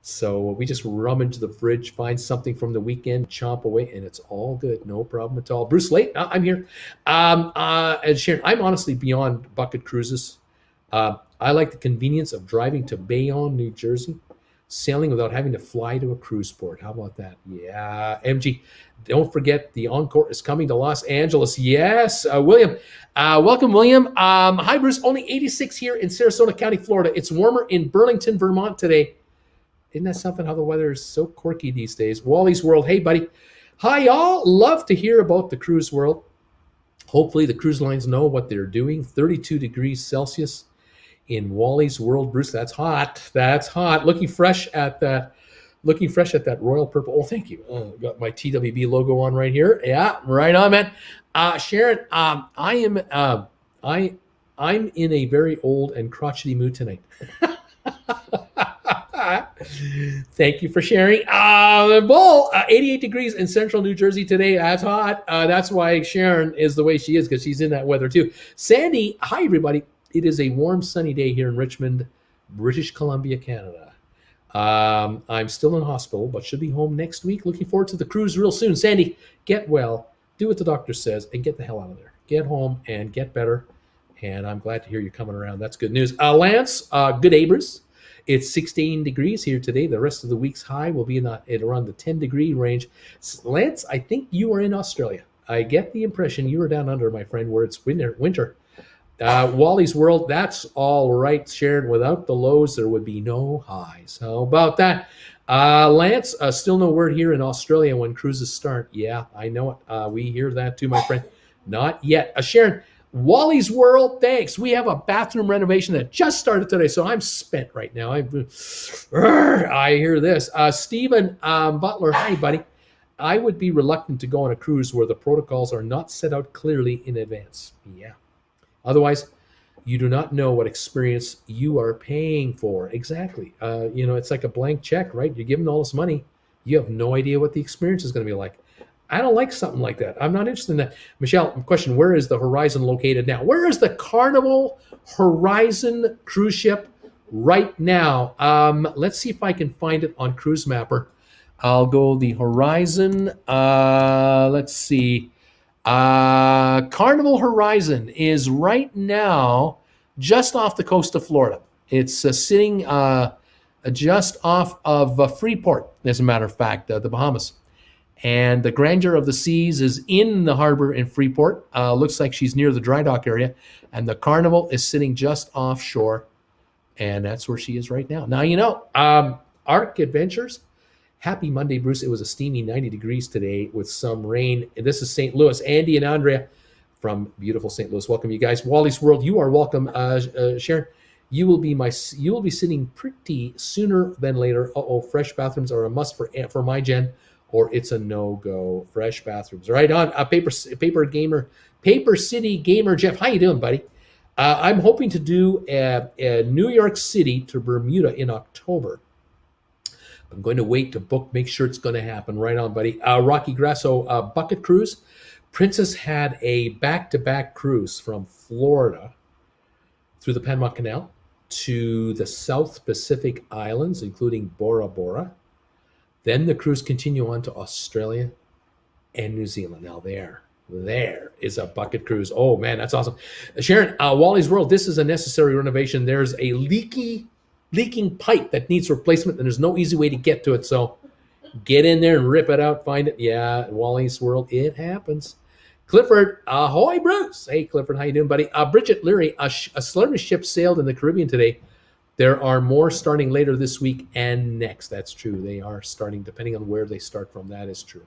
So we just rummage the fridge, find something from the weekend, chomp away, and it's all good. No problem at all. Bruce Late, I'm here. And Sharon, I'm honestly beyond bucket cruises. I like the convenience of driving to Bayonne, New Jersey, sailing without having to fly to a cruise port. How about that? Yeah. MG, don't forget the Encore is coming to Los Angeles. Yes. William, welcome, William. Hi, Bruce. Only 86 here in Sarasota County, Florida. It's warmer in Burlington, Vermont today. Isn't that something how the weather is so quirky these days? Wally's World. Hey, buddy. Hi, y'all. Love to hear about the cruise world. Hopefully the cruise lines know what they're doing. 32 degrees Celsius in Wally's World. Bruce, that's hot. That's hot. Looking fresh at that royal purple. Oh, thank you. Got my TWB logo on right here. Yeah, right on, man. Sharon, I'm in a very old and crotchety mood tonight. Thank you for sharing. Bull, 88 degrees in central New Jersey today. That's hot. That's why Sharon is the way she is, because she's in that weather too. Sandy, hi, everybody. It is a warm, sunny day here in Richmond, British Columbia, Canada. I'm still in hospital, but should be home next week. Looking forward to the cruise real soon. Sandy, get well, do what the doctor says, and get the hell out of there. Get home and get better. And I'm glad to hear you're coming around. That's good news. Lance, good Abers. It's 16 degrees here today. The rest of the week's high will be at around the 10-degree range. Lance, I think you are in Australia. I get the impression you are down under, my friend, where it's winter. Wally's World, that's all right, Sharon. Without the lows, there would be no highs. How about that? Lance, still no word here in Australia when cruises start. Yeah, I know it. We hear that too, my friend. Not yet. Sharon, Wally's World, thanks. We have a bathroom renovation that just started today, so I'm spent right now. I hear this. Stephen Butler, hi, buddy. I would be reluctant to go on a cruise where the protocols are not set out clearly in advance. Yeah. Otherwise, you do not know what experience you are paying for. Exactly. It's like a blank check, right? You're giving all this money. You have no idea what the experience is going to be like. I don't like something like that. I'm not interested in that. Michelle, question, where is the Horizon located now? Where is the Carnival Horizon cruise ship right now? Let's see if I can find it on Cruise Mapper. I'll go the Horizon. Let's see. Carnival Horizon is right now just off the coast of Florida. It's sitting just off of Freeport, as a matter of fact, the Bahamas. And the Grandeur of the Seas is in the harbor in Freeport. Looks like she's near the dry dock area. And the Carnival is sitting just offshore. And that's where she is right now. Now, Arc Adventures. Happy Monday, Bruce. It was a steamy 90 degrees today with some rain. And this is St. Louis. Andy and Andrea, from beautiful St. Louis. Welcome, you guys. Wally's World, you are welcome. Sharon, you will be sitting pretty sooner than later. Fresh bathrooms are a must for my gen, or it's a no-go. Fresh bathrooms. Right on. Paper City Gamer Jeff. How you doing, buddy? I'm hoping to do a New York City to Bermuda in October. I'm going to wait to book, make sure it's going to happen. Right on, buddy. Rocky Grasso bucket cruise. Princess had a back-to-back cruise from Florida through the Panama Canal to the South Pacific Islands, including Bora Bora. Then the cruise continued on to Australia and New Zealand. Now there is a bucket cruise. Oh man, that's awesome. Sharon, Wally's World, this is a necessary renovation. There's a leaking pipe that needs replacement, and there's no easy way to get to it. So get in there and rip it out, find it. Yeah, Wally's World, it happens. Clifford, ahoy, Bruce. Hey, Clifford, how you doing, buddy? Bridget Leary, a celebrity ship sailed in the Caribbean today. There are more starting later this week and next. That's true. They are starting, depending on where they start from. That is true.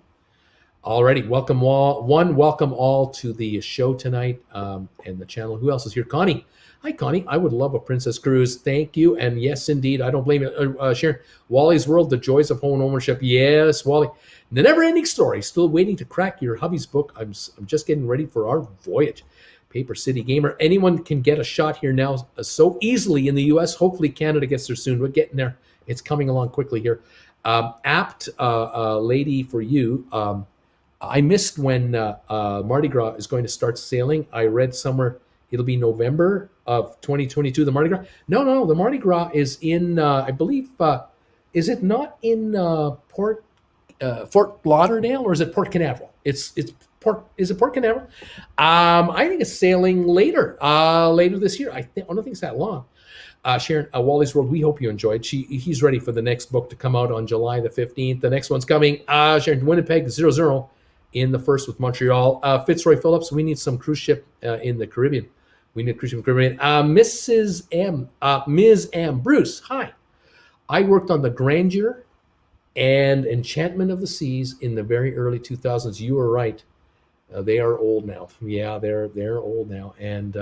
Alrighty, welcome all to the show tonight and the channel. Who else is here? Connie. Hi, Connie. I would love a Princess Cruise. Thank you. And yes, indeed, I don't blame you. Sharon, Wally's World, the joys of home ownership. Yes, Wally. The never-ending story. Still waiting to crack your hubby's book. I'm just getting ready for our voyage. Paper City Gamer. Anyone can get a shot here now so easily in the U.S. Hopefully Canada gets there soon. We're getting there. It's coming along quickly here. Apt lady for you. I missed when Mardi Gras is going to start sailing. I read somewhere it'll be November of 2022, the Mardi Gras. No, the Mardi Gras is in, I believe, is it not in Fort Lauderdale, or is it Port Canaveral? Is it Port Canaveral? I think it's sailing later this year. I don't think it's that long. Sharon, Wally's World, we hope you enjoyed. He's ready for the next book to come out on July the 15th. The next one's coming. Sharon, Winnipeg 0-0 in the first with Montreal. Fitzroy Phillips, we need some cruise ship in the Caribbean. We need a cruise ship in the Caribbean. Ms. M. Bruce, hi. I worked on the Grandeur and Enchantment of the Seas in the very early 2000s. You were right. They are old now. Yeah, they're old now. And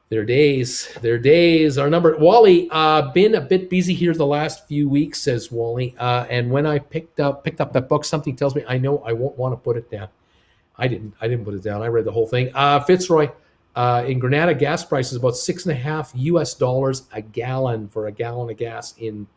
their days are numbered. Wally, been a bit busy here the last few weeks, says Wally. And when I picked up that book, something tells me I know I won't want to put it down. I didn't put it down. I read the whole thing. Fitzroy, in Grenada, gas price is about $6.50 a gallon for a gallon of gas in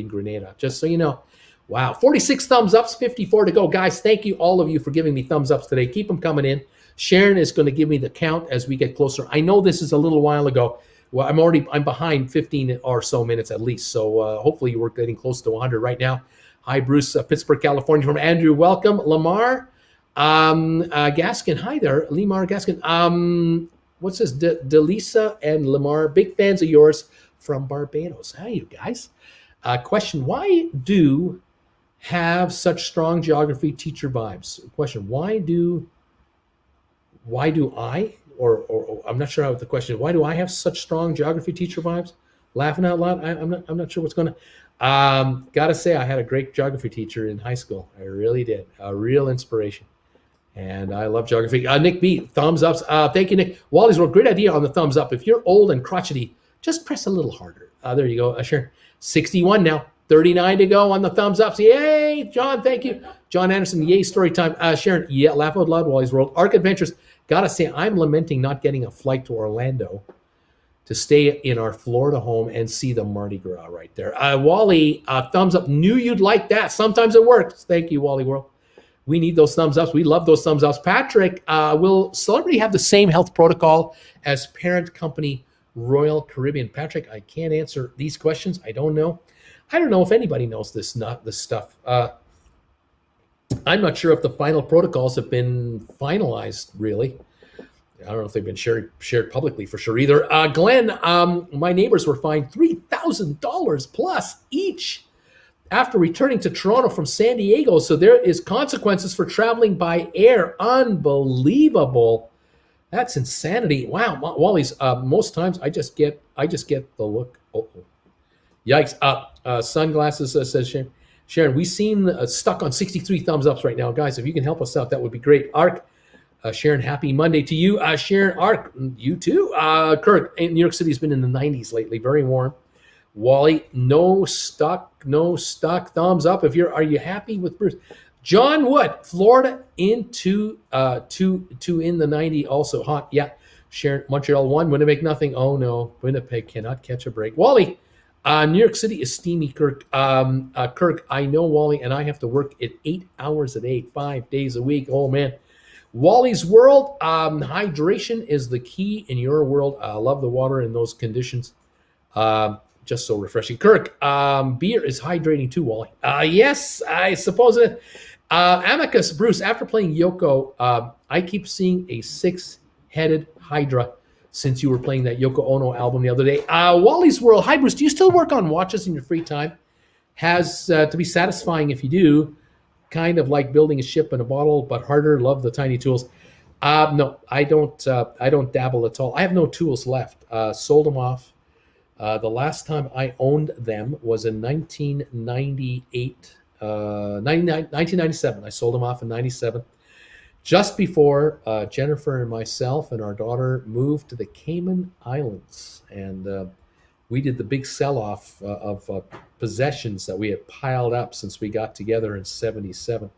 Grenada. Just so you know. Wow, 46 thumbs ups, 54 to go. Guys, thank you, all of you, for giving me thumbs ups today. Keep them coming in. Sharon is going to give me the count as we get closer. I know this is a little while ago. Well, I'm behind 15 or so minutes at least. So hopefully we're getting close to 100 right now. Hi, Bruce, Pittsburgh, California, from Andrew. Welcome, Lamar Gaskin. Hi there, Lamar Gaskin. What's this? Delisa and Lamar, big fans of yours from Barbados. Hi, you guys. Question: why do have such strong geography teacher vibes? Question: why do I, or I'm not sure how the question is, why do I have such strong geography teacher vibes? Laughing out loud. I'm not sure what's going to. Gotta say, I had a great geography teacher in high school. I really did. A real inspiration. And I love geography. Nick B, thumbs ups. Thank you, Nick. Wally's World, great idea on the thumbs up. If you're old and crotchety, just press a little harder. There you go. Sure. 61 now. 39 to go on the thumbs ups. Yay, John, thank you. John Anderson, yay, story time. Sharon, yeah, laugh out loud, Wally's World. Arc Adventures, gotta say, I'm lamenting not getting a flight to Orlando to stay in our Florida home and see the Mardi Gras right there. Wally, thumbs up. Knew you'd like that. Sometimes it works. Thank you, Wally World. We need those thumbs ups. We love those thumbs ups. Patrick, will Celebrity have the same health protocol as parent company Royal Caribbean? Patrick, I can't answer these questions. I don't know. I don't know if anybody knows this stuff. I'm not sure if the final protocols have been finalized, really. I don't know if they've been shared publicly for sure either. Glenn, my neighbors were fined $3,000 plus each after returning to Toronto from San Diego. So there is consequences for traveling by air. Unbelievable. That's insanity. Wow, Wally's. Most times I just get the look. Uh-oh. Yikes. Sunglasses, says Sharon. Sharon, we seem stuck on 63 thumbs ups right now. Guys, if you can help us out, that would be great. Arc, Sharon, happy Monday to you. Sharon, Ark, you too. Kirk, New York City's been in the 90s lately, very warm. Wally, no stuck. Thumbs up. Are you happy with Bruce? John Wood, Florida into two in the 90 also hot. Yeah. Sharon, Montreal 1, Winnipeg nothing. Oh no, Winnipeg cannot catch a break. Wally, New York City is steamy. Kirk, Kirk, I know Wally, and I have to work at 8 hours a day, 5 days a week. Oh man. Wally's World, hydration is the key in your world. I love the water in those conditions. Just so refreshing. Kirk, beer is hydrating too, Wally. Yes, I suppose it. Amicus, Bruce, after playing Yoko, I keep seeing a 6-headed Hydra since you were playing that Yoko Ono album the other day. Wally's World, hi Bruce, do you still work on watches in your free time? Has to be satisfying if you do. Kind of like building a ship in a bottle, but harder. Love the tiny tools. No, I don't. I don't dabble at all. I have no tools left. Sold them off. The last time I owned them was in 1997. I sold them off in 97, just before Jennifer and myself and our daughter moved to the Cayman Islands, and we did the big sell-off of possessions that we had piled up since we got together in 77.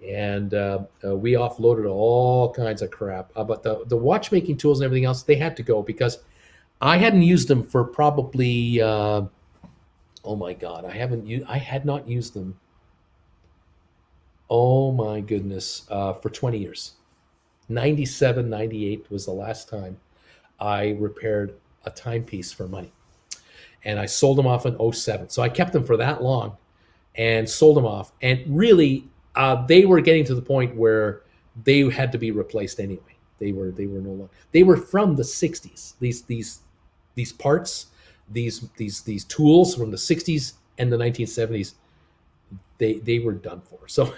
And we offloaded all kinds of crap. But the watchmaking tools and everything else, they had to go because I hadn't used them for probably, oh my God, I had not used them, oh my goodness, for 20 years. 97, 98 was the last time I repaired a timepiece for money. And I sold them off in 07. So I kept them for that long and sold them off. And really, they were getting to the point where they had to be replaced anyway. They were no longer. They were from the 60s. These parts, these tools from the 60s and the 1970s, they were done for. So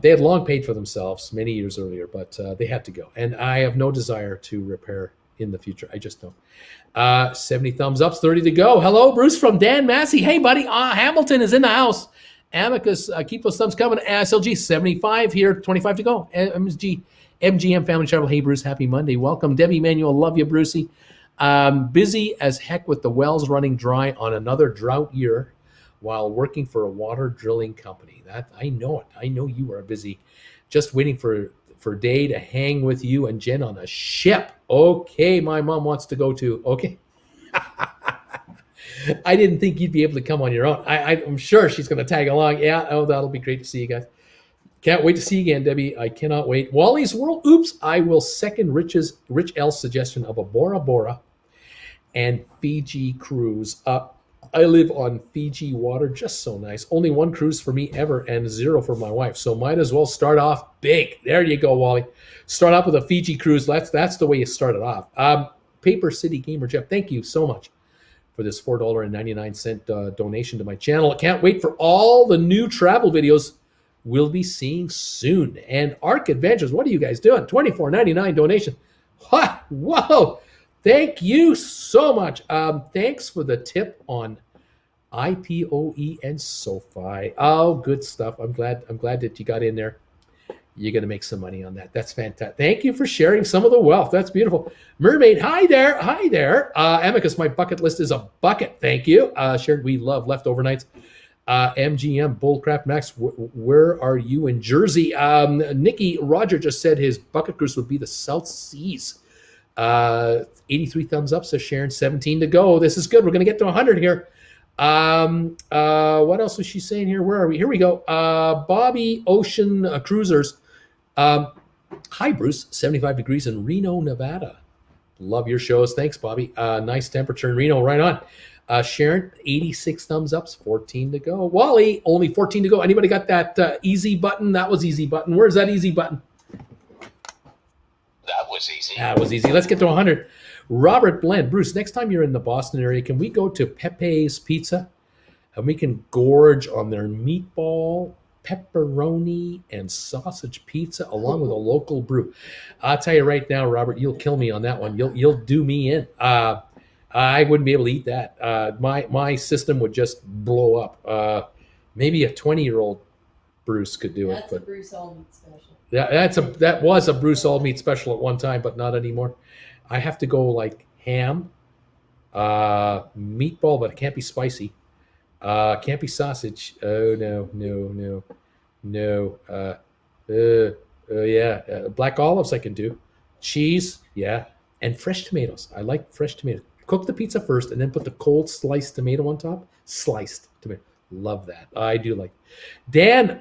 they had long paid for themselves many years earlier, but they had to go. And I have no desire to repair in the future. I just don't. 70 thumbs ups, 30 to go. Hello, Bruce from Dan Massey. Hey, buddy. Hamilton is in the house. Amicus, keep those thumbs coming. SLG, 75 here, 25 to go. MGM Family Travel. Hey, Bruce, happy Monday. Welcome. Debbie Manuel, love you, Brucey. Busy as heck with the wells running dry on another drought year while working for a water drilling company. That I know it. I know you are busy. Just waiting for Day to hang with you and Jen on a ship. Okay, my mom wants to go too. Okay. I didn't think you'd be able to come on your own. I'm sure she's going to tag along. Yeah, oh, that'll be great to see you guys. Can't wait to see you again, Debbie. I cannot wait. Wally's World. Oops, I will second Rich L's suggestion of a Bora Bora and Fiji cruise. I live on Fiji water, just so nice. Only one cruise for me ever and 0 for my wife. So might as well start off big. There you go, Wally. Start off with a Fiji cruise. That's the way you start it off. Paper City Gamer Jeff, thank you so much for this $4.99 donation to my channel. I can't wait for all the new travel videos we'll be seeing soon. And Arc Adventures, what are you guys doing? $24.99 donation. Ha, whoa. Thank you so much. Thanks for the tip on IPOE and SoFi. Oh, good stuff. I'm glad that you got in there. You're going to make some money on that. That's fantastic. Thank you for sharing some of the wealth. That's beautiful. Mermaid, hi there. Hi there. Amicus, my bucket list is a bucket. Thank you. Shared, we love leftover nights. MGM, Bullcraft Max, where are you in Jersey? Nikki Roger just said his bucket cruise would be the South Seas. 83 thumbs up, says Sharon. 17 to go. This is good. We're going to get to 100 here. What else was she saying here? Where are we? Here we go. Bobby Ocean Cruisers. Hi, Bruce. 75 degrees in Reno, Nevada. Love your shows. Thanks, Bobby. Nice temperature in Reno. Right on. Sharon, 86 thumbs ups. 14 to go. Wally, only 14 to go. Anybody got that easy button? That was easy button. Where's that easy button? That was easy. That was easy. Let's get to 100. Robert Blend. Bruce, next time you're in the Boston area, can we go to Pepe's Pizza? And we can gorge on their meatball, pepperoni, and sausage pizza along with a local brew. I'll tell you right now, Robert, you'll kill me on that one. You'll do me in. I wouldn't be able to eat that. My system would just blow up. Maybe a 20-year-old Bruce could do That's it. a Bruce all meat special. That was a Bruce all meat special at one time, but not anymore. I have to go like ham, meatball, but it can't be spicy. Can't be sausage. Oh no. Black olives I can do. Cheese, yeah, and fresh tomatoes. I like fresh tomatoes. Cook the pizza first, and then put the cold sliced tomato on top. Sliced tomato. Love that. I do like. Dan,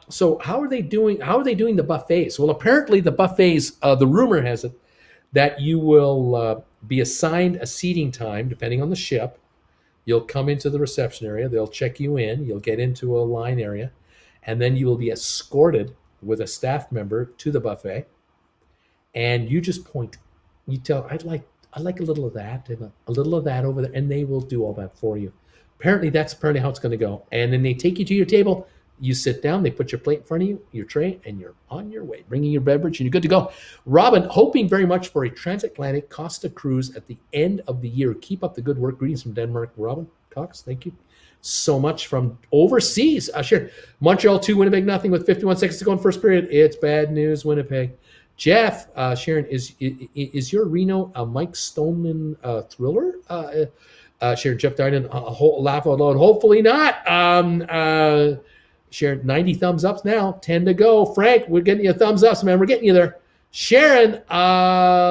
so how are they doing? How are they doing the buffets? Well, apparently the buffets. The rumor has it that you will be assigned a seating time depending on the ship. You'll come into the reception area. They'll check you in. You'll get into a line area, and then you will be escorted with a staff member to the buffet. And you just point. You tell, I'd like a little of that and a little of that over there, and they will do all that for you. Apparently, that's how it's going to go. And then they take you to your table. You sit down. They put your plate in front of you, your tray, and you're on your way, bringing your beverage, and you're good to go. Robin, hoping very much for a transatlantic Costa cruise at the end of the year. Keep up the good work. Greetings from Denmark. Robin Cox, thank you so much from overseas. Sure. Montreal 2, Winnipeg nothing with 51 seconds to go in first period. It's bad news, Winnipeg. Jeff, Sharon, is your Reno a Mike Stoneman thriller? Sharon, Jeff Dynan, laugh out loud. Hopefully not. Sharon, 90 thumbs ups now, 10 to go. Frank, we're getting you thumbs ups, man. We're getting you there. Sharon,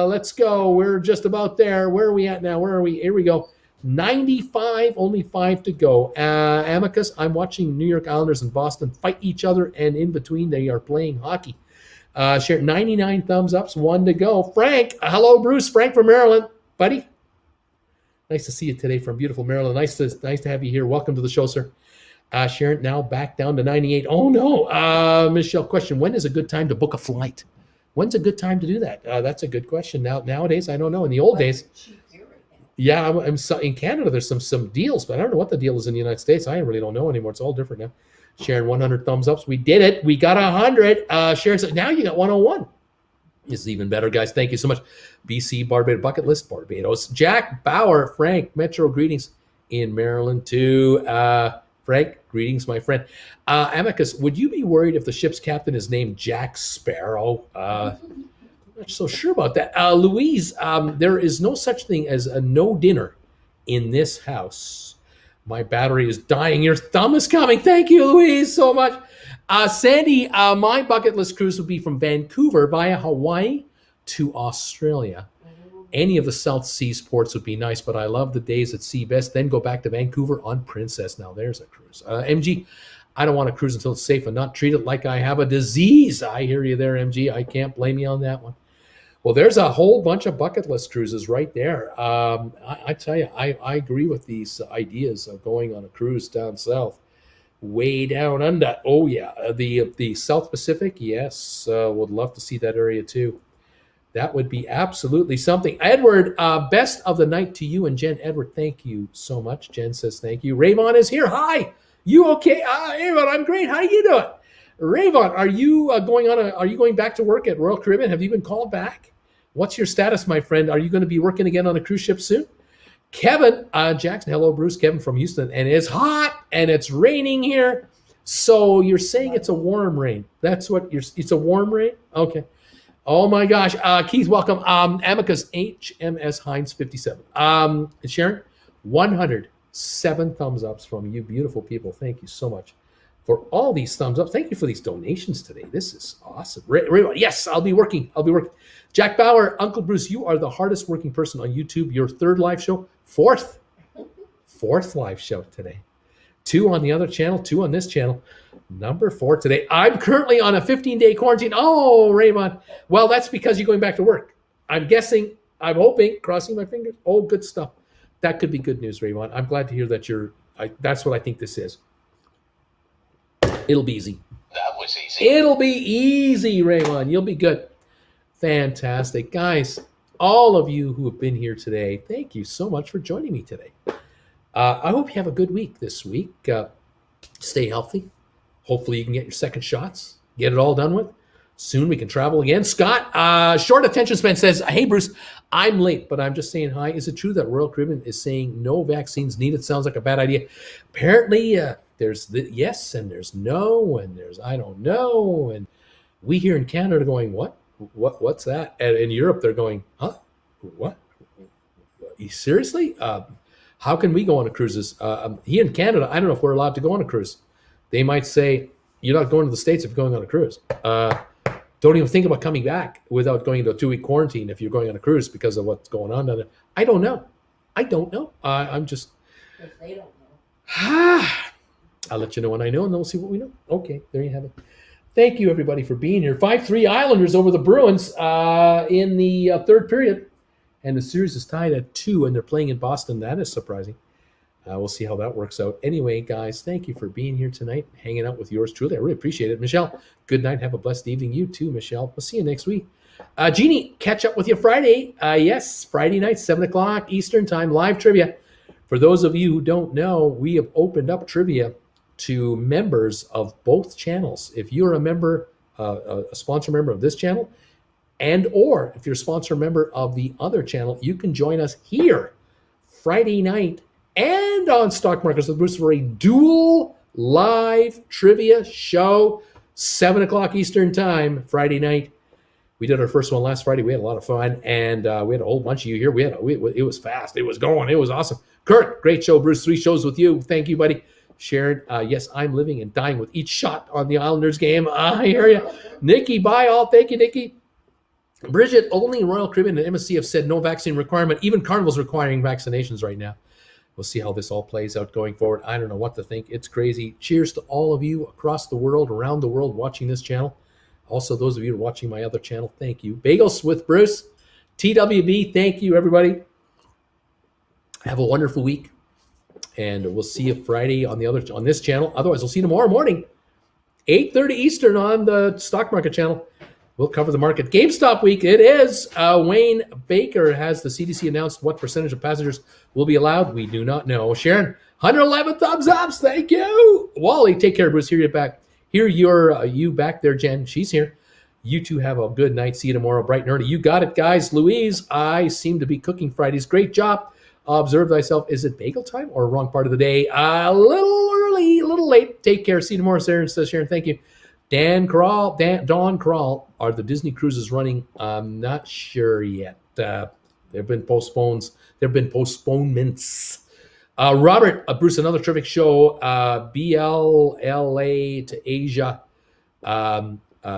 let's go. We're just about there. Where are we at now? Where are we? Here we go. 95, only 5 to go. Amicus, I'm watching New York Islanders and Boston fight each other, and in between they are playing hockey. Sharon, 99 thumbs ups, 1 to go. Frank, hello, Bruce. Frank from Maryland, buddy. Nice to see you today from beautiful Maryland. Nice to have you here. Welcome to the show, sir. Sharon, now back down to 98. Oh, no. Michelle, question, when is a good time to book a flight? When's a good time to do that? That's a good question. Nowadays, I don't know. In the old days, yeah, I'm in Canada, there's some deals, but I don't know what the deal is in the United States. I really don't know anymore. It's all different now. Sharon, 100 thumbs ups. We did it. We got 100. Sharon said, now you got 101. This is even better, guys. Thank you so much. BC, Barbados, bucket list, Barbados. Jack Bauer, Frank, Metro, greetings in Maryland too. Frank, greetings, my friend. Amicus, would you be worried if the ship's captain is named Jack Sparrow? I'm not so sure about that. Louise, there is no such thing as a no dinner in this house. My battery is dying. Your thumb is coming. Thank you, Louise, so much. Sandy, my bucket list cruise would be from Vancouver via Hawaii to Australia. Any of the South Seas ports would be nice, but I love the days at sea best. Then go back to Vancouver on Princess. Now there's a cruise. MG, I don't want to cruise until it's safe and not treat it like I have a disease. I hear you there, MG. I can't blame you on that one. Well, there's a whole bunch of bucket list cruises right there. I tell you, I agree with these ideas of going on a cruise down south, way down under. Oh, yeah. The South Pacific, yes. Would love to see that area too. That would be absolutely something. Edward, best of the night to you and Jen. Edward, thank you so much. Jen says thank you. Rayvon is here. Hi. You okay? Rayvon, I'm great. How you doing? Rayvon, are you going back to work at Royal Caribbean? Have you been called back? What's your status, my friend? Are you going to be working again on a cruise ship soon? Kevin Jackson, hello, Bruce. Kevin from Houston, and it's hot and it's raining here. So you're saying it's a warm rain? That's what it's a warm rain? Okay. Oh my gosh. Keith, welcome. Amicus HMS Heinz 57. Sharon, 107 thumbs ups from you beautiful people. Thank you so much for all these thumbs up. Thank you for these donations today. This is awesome. Yes, I'll be working. Jack Bauer, Uncle Bruce, you are the hardest working person on YouTube. Your third live show, fourth live show today. 2 on the other channel, 2 on this channel. Number 4 today. I'm currently on a 15-day quarantine. Oh, Raymond. Well, that's because you're going back to work. I'm guessing, I'm hoping, crossing my fingers. Oh, good stuff. That could be good news, Raymond. I'm glad to hear that that's what I think this is. It'll be easy. That was easy. It'll be easy, Raymond. You'll be good. Fantastic. Guys, all of you who have been here today, thank you so much for joining me today. I hope you have a good week this week. Stay healthy. Hopefully you can get your second shots, get it all done with. Soon we can travel again. Scott, short attention span says, hey, Bruce, I'm late, but I'm just saying hi. Is it true that Royal Caribbean is saying no vaccines needed? Sounds like a bad idea. Apparently, there's the yes and there's no and there's I don't know. And we here in Canada are going, what? What's that? And in Europe, they're going, huh? What? Seriously? How can we go on a cruises? Here in Canada, I don't know if we're allowed to go on a cruise. They might say, you're not going to the States if you're going on a cruise. Don't even think about coming back without going into a 2-week quarantine if you're going on a cruise because of what's going on down there. I don't know. I'm just... They don't know. I'll let you know when I know, and then we'll see what we know. Okay, there you have it. Thank you, everybody, for being here. 5-3 Islanders over the Bruins in the third period. And the series is tied at 2, and they're playing in Boston. That is surprising. We'll see how that works out. Anyway, guys, thank you for being here tonight, hanging out with yours truly. I really appreciate it. Michelle, good night. Have a blessed evening. You too, Michelle. We'll see you next week. Jeannie, catch up with you Friday. Yes, Friday night, 7 o'clock Eastern time, live trivia. For those of you who don't know, we have opened up trivia to members of both channels. If you're a member, a sponsor member of this channel, and or if you're a sponsor member of the other channel, you can join us here Friday night and on Stock Markets with Bruce for a dual live trivia show, 7 o'clock Eastern time, Friday night. We did our first one last Friday. We had a lot of fun, and we had a whole bunch of you here. It was fast. It was going. It was awesome. Kurt, great show. Bruce, 3 shows with you. Thank you, buddy. Sharon, yes, I'm living and dying with each shot on the Islanders game. I hear you. Nikki, bye all. Thank you, Nikki. Bridget, only Royal Caribbean and MSC have said no vaccine requirement. Even Carnival's requiring vaccinations right now. We'll see how this all plays out going forward. I don't know what to think. It's crazy. Cheers to all of you across the world, around the world, watching this channel. Also, those of you watching my other channel, thank you. Bagels with Bruce, TWB, thank you, everybody. Have a wonderful week. And we'll see you Friday on this channel. Otherwise, we'll see you tomorrow morning, 8:30 Eastern on the Stock Market channel. We'll cover the market. GameStop week, it is. Wayne Baker has the CDC announced what percentage of passengers will be allowed. We do not know. Sharon, 111 thumbs ups. Thank you. Wally, take care, Bruce. Hear you back. Hear you back there, Jen. She's here. You two have a good night. See you tomorrow, bright and early. You got it, guys. Louise, I seem to be cooking Fridays. Great job. Observe thyself. Is it bagel time or wrong part of the day? A little early, a little late. Take care. See you tomorrow, Sarah. Says Sharon. Thank you. Dawn Crawl. Are the Disney cruises running? I'm not sure yet. There have been postponements. Robert, Bruce, another terrific show. BLLA to Asia,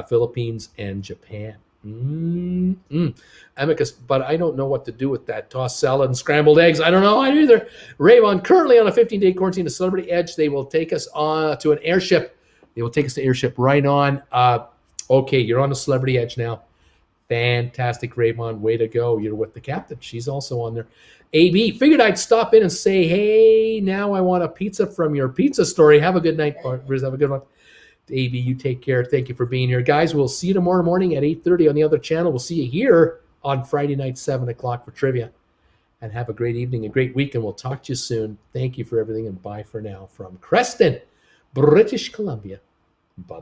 Philippines, and Japan. Amicus, but I don't know what to do with that. Tossed salad and scrambled eggs. I don't know either. Raymond, currently on a 15-day quarantine to Celebrity Edge. They will take us on to an airship. They will take us to airship right on. Okay, you're on the Celebrity Edge now. Fantastic, Raymond. Way to go. You're with the captain. She's also on there. AB, figured I'd stop in and say, hey, now I want a pizza from your pizza story. Have a good night, Riz. Have a good one. AB, you take care. Thank you for being here. Guys, we'll see you tomorrow morning at 8:30 on the other channel. We'll see you here on Friday night, 7 o'clock for trivia. And have a great evening, a great week, and we'll talk to you soon. Thank you for everything, and bye for now. From Creston, British Columbia. Bye.